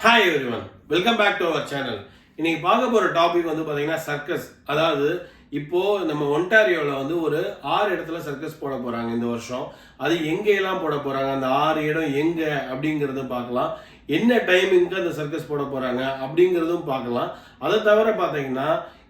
Hi everyone, welcome back to our channel. இன்னைக்கு பார்க்க போகிற டாபிக் வந்து பார்த்தீங்கன்னா சர்க்கஸ். அதாவது இப்போ நம்ம ஒன்டாரியோவில் வந்து ஒரு 6 இடத்துல சர்க்கஸ் போட போகிறாங்க இந்த வருஷம். அது எங்கெல்லாம் போட போகிறாங்க, அந்த 6 இடம் எங்கே அப்படிங்கிறத பார்க்கலாம். என்ன டைமிங்க்கு அந்த சர்க்கஸ் போட போகிறாங்க அப்படிங்கிறதும் பார்க்கலாம். அதை தவிர பார்த்தீங்கன்னா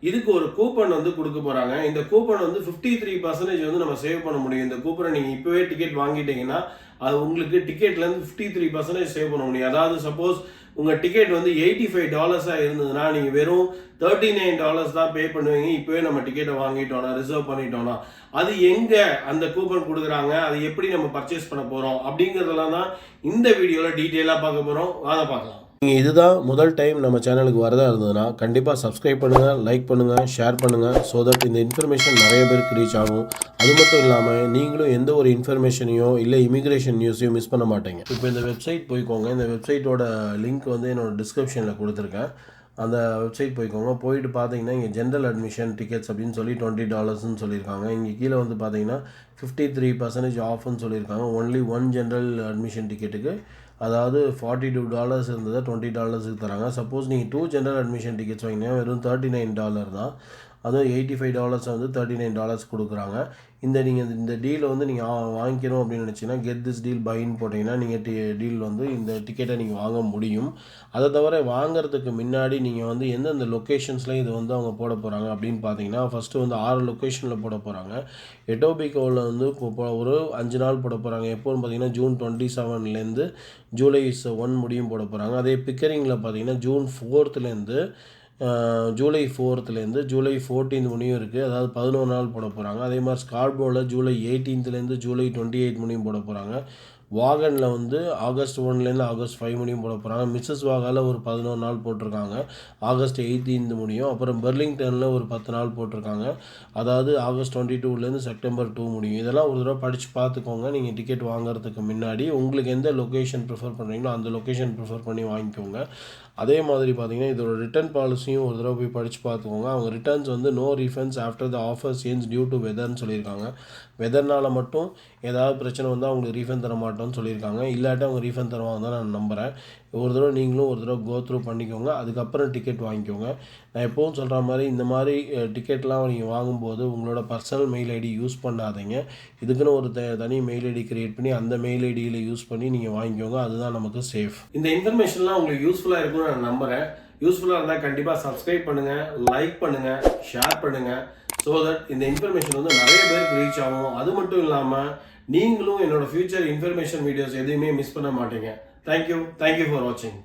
இதுக்கு ஒரு கூப்பன் வந்து கொடுக்க போகிறாங்க. இந்த கூப்பன் வந்து 53% வந்து நம்ம சேவ் பண்ண முடியும். இந்த கூப்பனை நீங்கள் இப்போவே டிக்கெட் வாங்கிட்டீங்கன்னா அது உங்களுக்கு டிக்கெட்லேருந்து 53% சேவ் பண்ண முடியும். அதாவது சப்போஸ் உங்கள் டிக்கெட் வந்து $85 இருந்ததுன்னா நீங்கள் வெறும் $39 தான் பே பண்ணுவீங்க. இப்போவே நம்ம டிக்கெட்டை வாங்கிட்டோம்னா, ரிசர்வ் பண்ணிட்டோம்னா. அது எங்கே அந்த கூப்பன் கொடுக்குறாங்க, அது எப்படி நம்ம பர்ச்சேஸ் பண்ண போகிறோம் அப்படிங்கிறதெல்லாம் தான் இந்த வீடியோவில் டீட்டெயிலாக பார்க்க போகிறோம். வாங்க பார்க்கலாம். நீங்கள் இதுதான் முதல் டைம் நம்ம சேனலுக்கு வரதா இருந்ததுன்னா கண்டிப்பாக சப்ஸ்கிரைப் பண்ணுங்கள், லைக் பண்ணுங்கள், ஷேர் பண்ணுங்கள். ஸோ தட் இந்த இன்ஃபர்மேஷன் நிறைய பேருக்கு ரீச் ஆகும். அது மட்டும் இல்லாமல் நீங்களும் எந்த ஒரு இன்ஃபர்மேஷனையோ இல்லை இமிக்ரேஷன் நியூஸையும் மிஸ் பண்ண மாட்டீங்க. இப்போ இந்த வெப்சைட் போய்க்கோங்க. இந்த வெப்சைட்டோட லிங்க் வந்து என்னோடய டிஸ்கிரிப்ஷனில் கொடுத்துருக்கேன். அந்த வெப்சைட் போய்க்கோங்க. போயிட்டு பார்த்தீங்கன்னா இங்கே ஜென்ரல் அட்மிஷன் டிக்கெட்ஸ் அப்படின்னு சொல்லி $20 சொல்லியிருக்காங்க. இங்கே கீழே வந்து பார்த்தீங்கன்னா 53% ஆஃப்னு சொல்லியிருக்காங்க. ஒன்லி ஒன் ஜென்ரல் அட்மிஷன் டிக்கெட்டுக்கு, அதாவது $42 இருந்ததை $20 தராங்க. சப்போஸ் நீங்கள் 2 ஜென்ரல் அட்மிஷன் டிக்கெட்ஸ் வாங்கினீங்கன்னா வெறும் $39 தான். அதுவும் $85 வந்து $39 கொடுக்குறாங்க. நீங்கள் இந்த டீலை வந்து நீங்கள் வாங்கிக்கணும் அப்படின்னு நினச்சிங்கன்னா கெட் திஸ் டீல் பைன்னு போட்டிங்கன்னா நீங்கள் டீல் வந்து இந்த டிக்கெட்டை நீங்கள் வாங்க முடியும். அதை தவிர வாங்கிறதுக்கு முன்னாடி நீங்கள் வந்து எந்தெந்த லொக்கேஷன்ஸில் இது வந்து அவங்க போட போகிறாங்க அப்படின்னு பார்த்தீங்கன்னா ஃபஸ்ட்டு வந்து 6 லொக்கேஷனில் போட போகிறாங்க. எட்டோபிகோவில் வந்து இப்போ ஒரு 5 நாள் போட போகிறாங்க. எப்போன்னு பார்த்தீங்கன்னா June 27 July 1 முடியும் போட போகிறாங்க. அதே பிக்கரிங்கில் பார்த்தீங்கன்னா June 4 July 4 July 14 முடியும் இருக்குது. அதாவது 11 நாள் போட போகிறாங்க. அதே மாதிரி ஸ்கார்போவில் July 18 July 28 முடியும் போட போகிறாங்க. வாகனில் வந்து August 1 August 5 முடியும் போட போகிறாங்க. மிஸ்ஸஸ் வாகாவில் ஒரு 11 நாள் போட்டிருக்காங்க, August 18 முடியும். அப்புறம் பெர்லிங்டனில் ஒரு 10 நாள் போட்டிருக்காங்க, அதாவது August 22 September 2 முடியும். இதெல்லாம் ஒரு தடவை படித்து பார்த்துக்கோங்க. நீங்கள் டிக்கெட் வாங்குறதுக்கு முன்னாடி உங்களுக்கு எந்த லொக்கேஷன் ப்ரிஃபர் பண்ணுறீங்களோ அந்த லொக்கேஷன் ப்ரிஃபர் பண்ணி வாங்கிக்கோங்க. அதே மாதிரி பார்த்தீங்கன்னா இதோட ரிட்டர்ன் பாலிசியும் ஒரு தடவை போய் படித்து பார்த்துக்கோங்க. அவங்க ரிட்டர்ன்ஸ் வந்து no refunds after the offer change due to வெதர்னு சொல்லியிருக்காங்க. வெதர்னால் மட்டும் ஏதாவது பிரச்சனை வந்தால் அவங்களுக்கு ரீஃபண்ட் தர மாட்டோம்னு சொல்லியிருக்காங்க. இல்லாட்டி அவங்க ரீஃபண்ட் தருவாங்க தான் நான் நம்புகிறேன். ஒரு தடவை நீங்களும் ஒரு தடவை கோ த்ரூ பண்ணிக்கோங்க, அதுக்கப்புறம் டிக்கெட் வாங்கிக்கோங்க. நான் எப்போவும் சொல்கிற மாதிரி இந்த மாதிரி டிக்கெட்லாம் நீங்கள் வாங்கும்போது உங்களோட பர்சனல் மெயில் ஐடி யூஸ் பண்ணாதீங்க. இதுக்குன்னு ஒரு தனி மெயில் ஐடி க்ரியேட் பண்ணி அந்த மெயில் ஐடியில் யூஸ் பண்ணி நீங்கள் வாங்கிக்கோங்க. அதுதான் நமக்கு சேஃப். இந்த இன்ஃபர்மேஷன்லாம் உங்களுக்கு யூஸ்ஃபுல்லாக இருக்கும்னு நான் நம்புகிறேன். யூஸ்ஃபுல்லாக இருந்தால் கண்டிப்பாக சப்ஸ்கிரைப் பண்ணுங்கள், லைக் பண்ணுங்கள், ஷேர் பண்ணுங்கள். ஸோ தட் இந்த இன்ஃபர்மேஷன் வந்து நிறைய பேருக்கு ரீச் ஆகும். அது மட்டும் இல்லாமல் நீங்களும் என்னோட ஃபியூச்சர் இன்ஃபர்மேஷன் வீடியோஸ் எதுவுமே மிஸ் பண்ண மாட்டீங்க. தேங்க்யூ ஃபார் வாட்சிங்.